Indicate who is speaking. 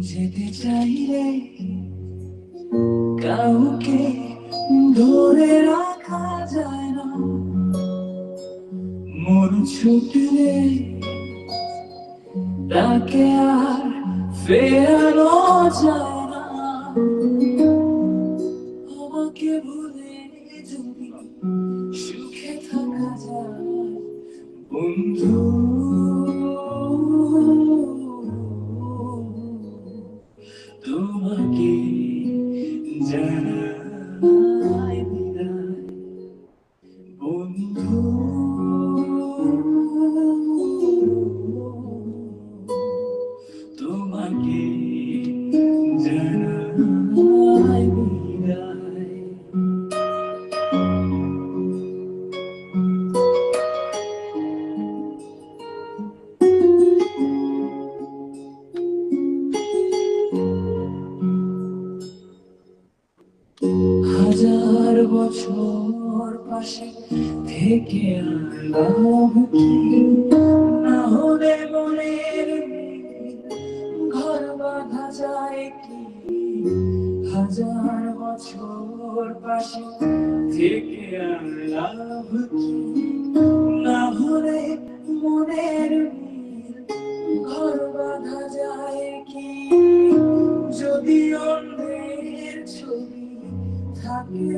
Speaker 1: যেতে চাইলে কাউকে ধরে রাখা যায় না, মন ছুটলে তাকে আর ফেরানো যায় না। আমাকে ভুলে যদি সুখে থাকা যায় বন্ধু, তোমাকে জানাই বিদায় বন্ধু, তোমাকে জানাই বিদায়। হাজার বছর পাশে থেকে আর লাভ কি, না হলে মনের ঘর বাঁধা যায় কি। হাজার বছর পাশে থেকে আর লাভ কি, না হলে মনের ঘর বাঁধা যায় কি। যদি অন্ধের ছবি থাকে